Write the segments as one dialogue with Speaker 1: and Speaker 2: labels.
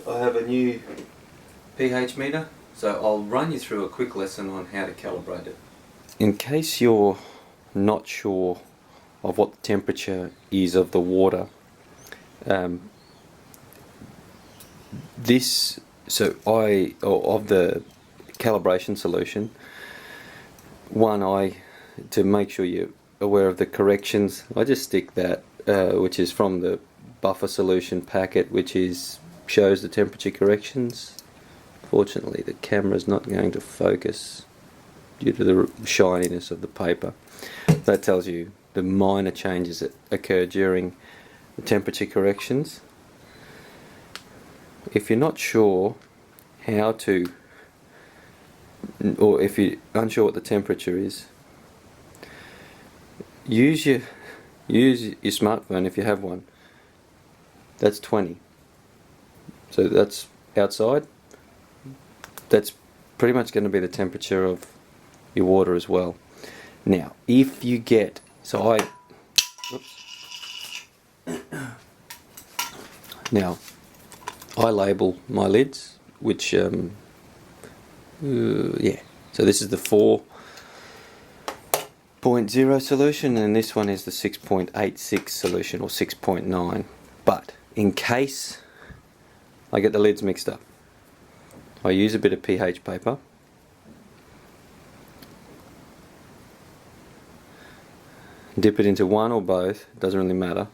Speaker 1: I have a new pH meter, so I'll run you through a quick lesson on how to calibrate it. In case you're not sure of what the temperature is of the water, of the calibration solution, to make sure you're aware of the corrections, I just stick that which is from the buffer solution packet, which shows the temperature corrections. Fortunately, the camera's not going to focus due to the shininess of the paper. That tells you the minor changes that occur during the temperature corrections. If you're not sure how to, or if you're unsure what the temperature is, use your smartphone if you have one. That's 20. So that's outside. That's pretty much going to be the temperature of your water as well. Now, if you get, now I label my lids, which so this is the 4.0 solution, and this one is the 6.86 solution, or 6.9. But in case I get the lids mixed up, I use a bit of pH paper, dip it into one or both, doesn't really matter,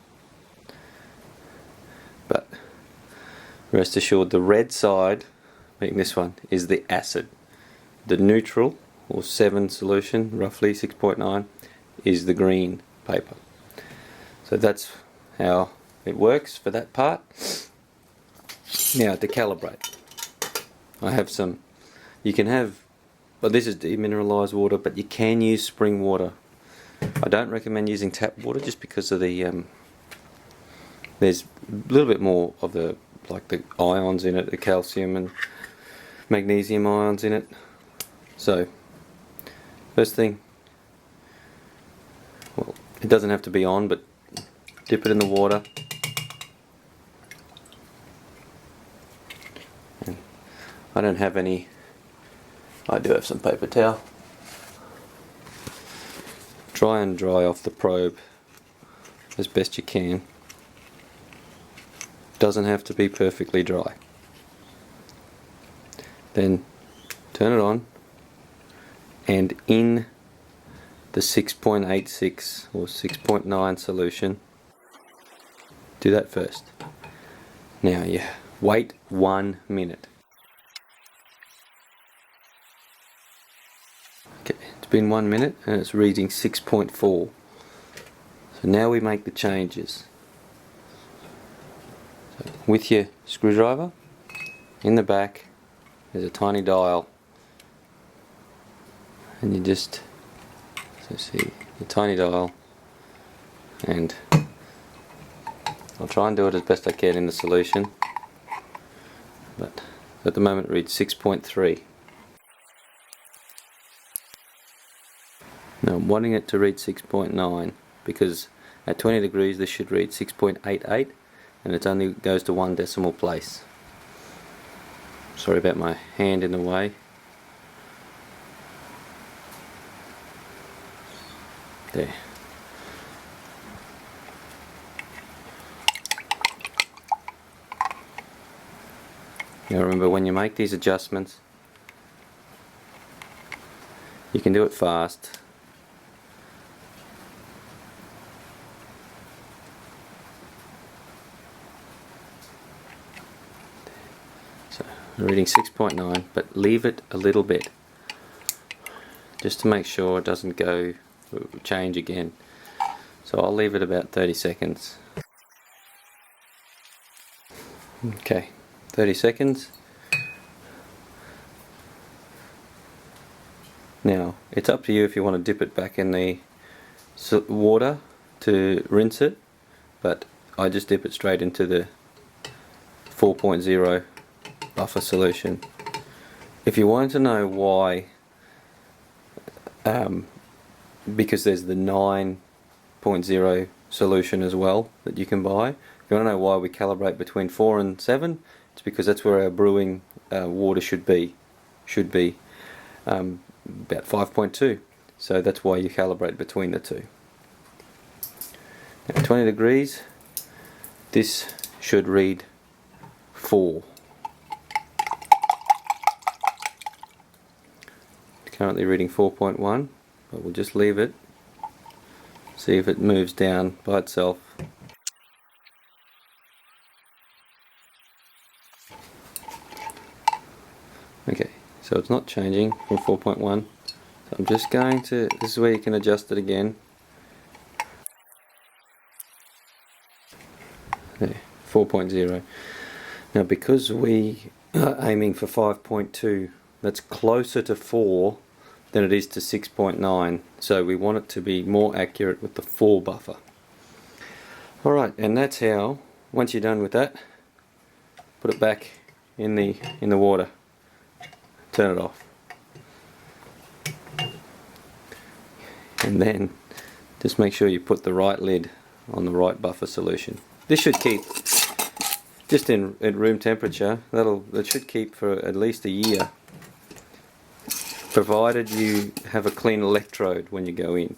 Speaker 1: but rest assured the red side, being this one, is the acid. The neutral, or 7 solution, roughly 6.9, is the green paper. So that's how it works for that part. Now to calibrate, I have some, you can have, well, this is demineralized water, but you can use spring water. I don't recommend using tap water just because of the there's a little bit more of the ions in it, the calcium and magnesium ions in it. So first thing, well, it doesn't have to be on, but dip it in the water. And I don't have any, I do have some paper towel. Try and dry off the probe as best you can. Doesn't have to be perfectly dry. Then turn it on, and in the 6.86 or 6.9 solution, do that first. Now you wait 1 minute. Okay, it's been 1 minute and it's reading 6.4. So now we make the changes. So with your screwdriver, in the back there's a tiny dial, and you just see the tiny dial, and I'll try and do it as best I can in the solution, but at the moment it reads 6.3. Now I'm wanting it to read 6.9 because at 20 degrees this should read 6.88, and it only goes to 1 decimal place. Sorry about my hand in the way. There. Now remember, when you make these adjustments, you can do it fast. So reading 6.9, but leave it a little bit just to make sure it doesn't change again. So I'll leave it about 30 seconds. Okay, 30 seconds. Now it's up to you if you want to dip it back in the water to rinse it, but I just dip it straight into the 4.0 buffer solution. If you want to know why, because there's the 9.0 solution as well that you can buy. If you want to know why we calibrate between 4 and 7, It's because that's where our brewing water should be about 5.2. So that's why you calibrate between the two. Now 20 degrees, this should read 4. It's currently reading 4.1, but we'll just leave it. See if it moves down by itself. Okay, so it's not changing from 4.1. So I'm just going to, this is where you can adjust it again. There, 4.0. Now because we are aiming for 5.2, that's closer to 4 than it is to 6.9. So we want it to be more accurate with the 4 buffer. Alright, and that's how, once you're done with that, put it back in the water. Turn it off. And then just make sure you put the right lid on the right buffer solution. This should keep, just at room temperature, that should keep for at least a year, provided you have a clean electrode when you go in.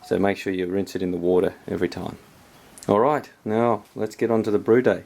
Speaker 1: So make sure you rinse it in the water every time. Alright, now let's get on to the brew day.